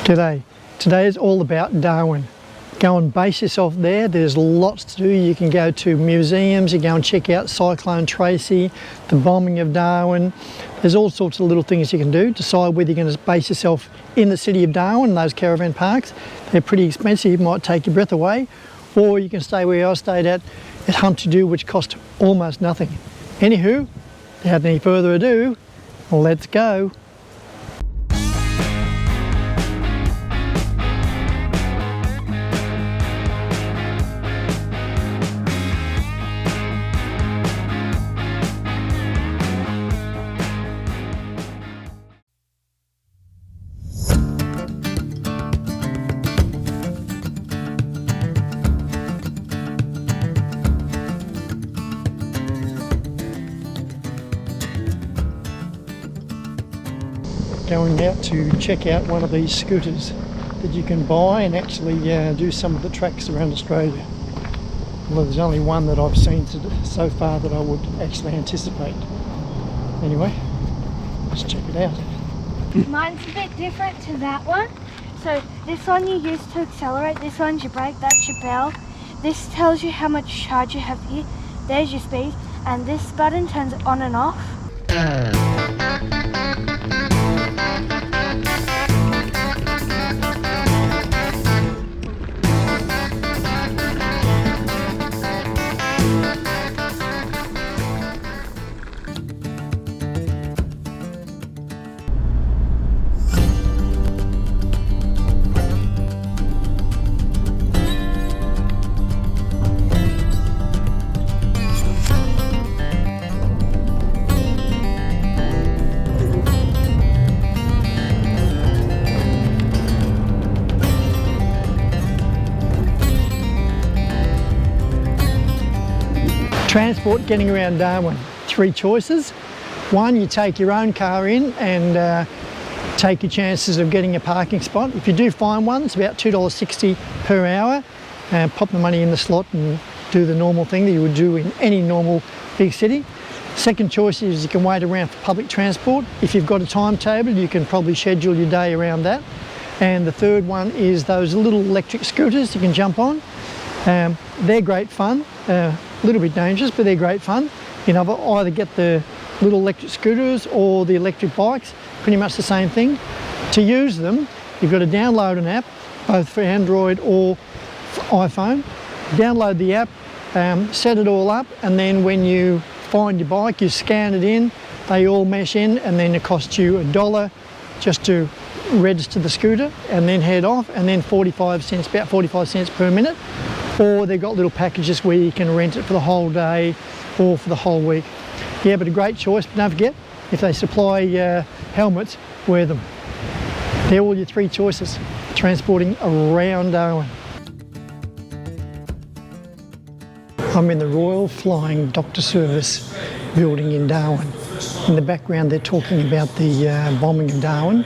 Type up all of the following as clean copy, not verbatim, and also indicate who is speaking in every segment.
Speaker 1: G'day. Today is all about Darwin. Go and base yourself there. There's lots to do. You can go to museums, you go and check out Cyclone Tracy, the bombing of Darwin. There's all sorts of little things you can do. Decide whether you're going to base yourself in the city of Darwin, those caravan parks. They're pretty expensive, it might take your breath away. Or you can stay where I stayed at Humpty Doo, which cost almost nothing. Anywho, without any further ado, let's go. Going out to check out one of these scooters that you can buy and actually do some of the tracks around Australia. Well, there's only one that I've seen so far that I would actually anticipate. Anyway, let's check it out.
Speaker 2: Mine's a bit different to that one. So this one you use to accelerate, this one's your brake, that's your bell. This tells you how much charge you have here, there's your speed, and this button turns it on and off.
Speaker 1: Transport getting around Darwin. 3 choices. 1, you take your own car in and take your chances of getting a parking spot. If you do find one, it's about $2.60 per hour. Pop the money in the slot and do the normal thing that you would do in any normal big city. Second choice is you can wait around for public transport. If you've got a timetable, you can probably schedule your day around that. And the third one is those little electric scooters you can jump on. They're great fun. A little bit dangerous, but they're great fun. You can either get the little electric scooters or the electric bikes, pretty much the same thing. To use them, you've got to download an app, both for Android or for iPhone. Download the app, set it all up, and then when you find your bike, you scan it in, they all mesh in, and then it costs you $1 just to register the scooter and then head off, and then 45 cents, about 45 cents per minute. Or they've got little packages where you can rent it for the whole day or for the whole week. Yeah, but a great choice. But don't forget, if they supply helmets, wear them. They're all your 3 choices transporting around Darwin. I'm in the Royal Flying Doctor Service building in Darwin. In the background they're talking about the bombing of Darwin,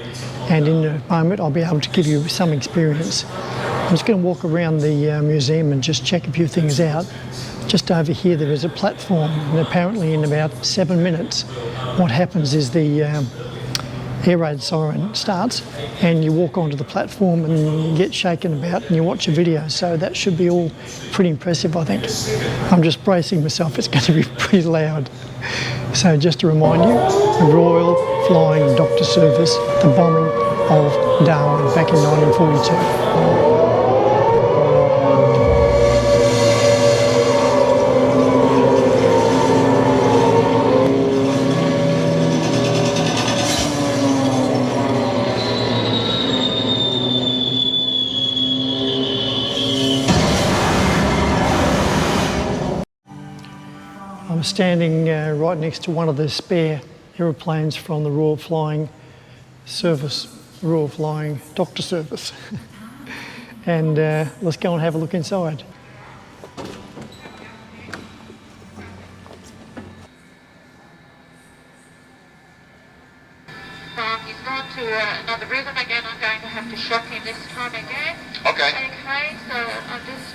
Speaker 1: and in a moment I'll be able to give you some experience. I'm just going to walk around the museum and just check a few things out. Just over here there is a platform, and apparently in about 7 minutes what happens is the air raid siren starts and you walk onto the platform and you get shaken about and you watch a video, so that should be all pretty impressive, I think. I'm just bracing myself, it's going to be pretty loud. So just to remind you, the Royal Flying Doctor Service, the bombing of Darwin back in 1942. I'm standing right next to one of the spare aeroplanes from the Royal Flying Service, the Royal Flying Doctor Service. And let's go and have a look inside.
Speaker 3: He's gone to another rhythm again. I'm going to have to shock him this time again.
Speaker 4: Okay.
Speaker 3: Okay, so I'm just...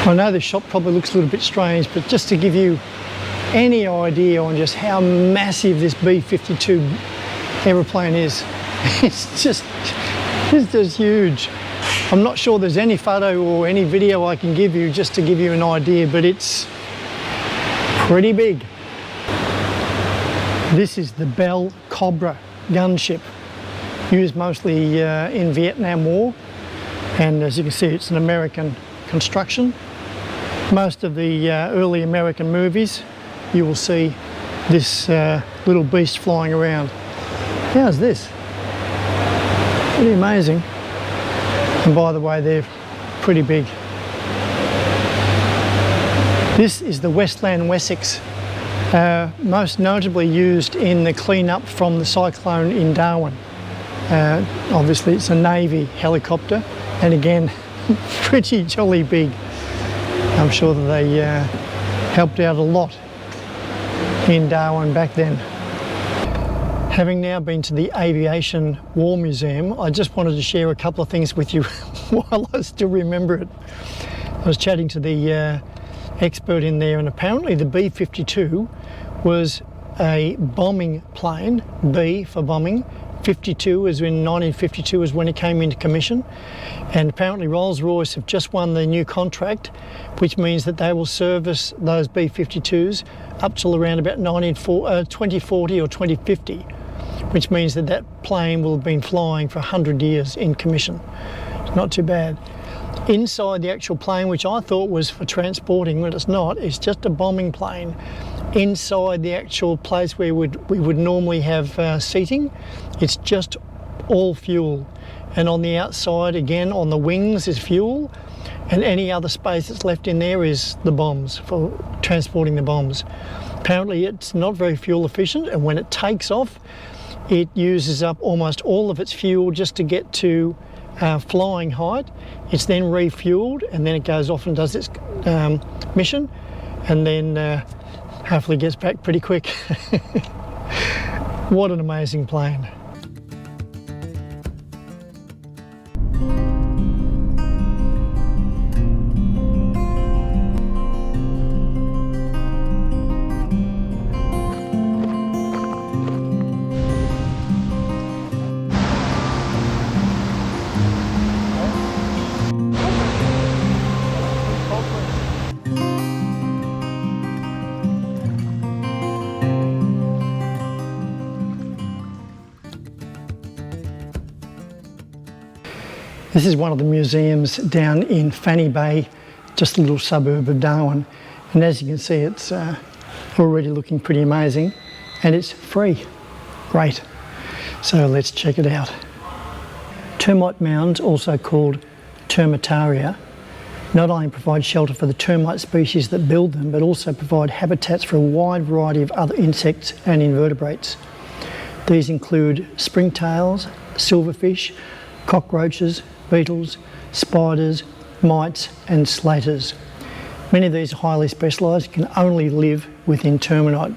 Speaker 1: I know this shot probably looks a little bit strange, but just to give you any idea on just how massive this B-52 aeroplane is, it's just huge. I'm not sure there's any photo or any video I can give you just to give you an idea, but it's pretty big. This is the Bell Cobra gunship, used mostly in Vietnam War, and as you can see, it's an American construction. Most of the early American movies, you will see this little beast flying around. How's this? Pretty amazing. And by the way, they're pretty big. This is the Westland Wessex, most notably used in the clean-up from the cyclone in Darwin. Obviously it's a Navy helicopter, and again, pretty jolly big. I'm sure that they helped out a lot in Darwin back then. Having now been to the Aviation War Museum, I just wanted to share a couple of things with you while I still remember it. I was chatting to the expert in there, and apparently the B-52 was a bombing plane, B for bombing. 52 is in 1952 is when it came into commission, and apparently Rolls-Royce have just won the new contract, which means that they will service those B-52s up till around about 2040 or 2050, which means that that plane will have been flying for 100 years in commission. It's not too bad. Inside the actual plane, which I thought was for transporting, but it's not, it's just a bombing plane. Inside the actual place where we would normally have seating, it's just all fuel. And on the outside, again, on the wings is fuel, and any other space that's left in there is the bombs, for transporting the bombs. Apparently it's not very fuel efficient, and when it takes off, it uses up almost all of its fuel just to get to flying height. It's then refueled, and then it goes off and does its mission, and then hopefully gets back pretty quick. What an amazing plane. This is one of the museums down in Fanny Bay, just a little suburb of Darwin. And as you can see, it's already looking pretty amazing, and it's free. Great. So let's check it out. Termite mounds, also called termitaria, not only provide shelter for the termite species that build them, but also provide habitats for a wide variety of other insects and invertebrates. These include springtails, silverfish, cockroaches, beetles, spiders, mites and slaters. Many of these are highly specialised, can only live within termite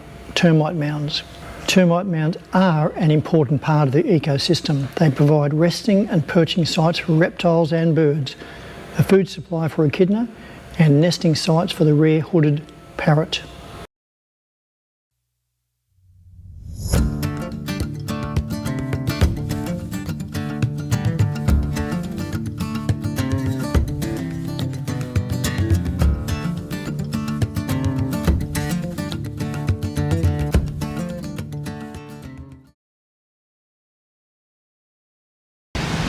Speaker 1: mounds. Termite mounds are an important part of the ecosystem. They provide resting and perching sites for reptiles and birds, a food supply for echidna, and nesting sites for the rare hooded parrot.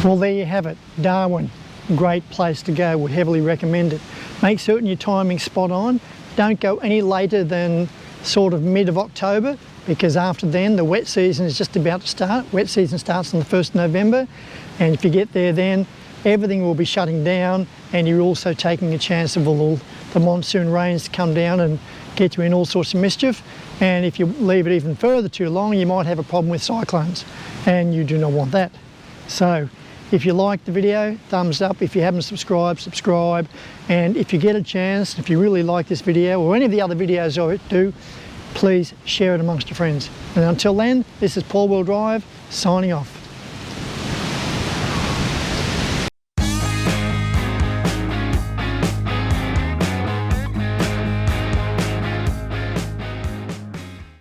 Speaker 1: Well, there you have it, Darwin. Great place to go, would heavily recommend it. Make certain your timing's spot on. Don't go any later than sort of mid of October, because after then the wet season is just about to start. Wet season starts on the 1st of November, and if you get there then, everything will be shutting down, and you're also taking a chance of all the monsoon rains to come down and get you in all sorts of mischief. And if you leave it even further too long, you might have a problem with cyclones, and you do not want that. So if you liked the video, thumbs up. If you haven't subscribed, subscribe. And if you get a chance, if you really like this video or any of the other videos I do, please share it amongst your friends. And until then, this is Paul Will Drive signing off.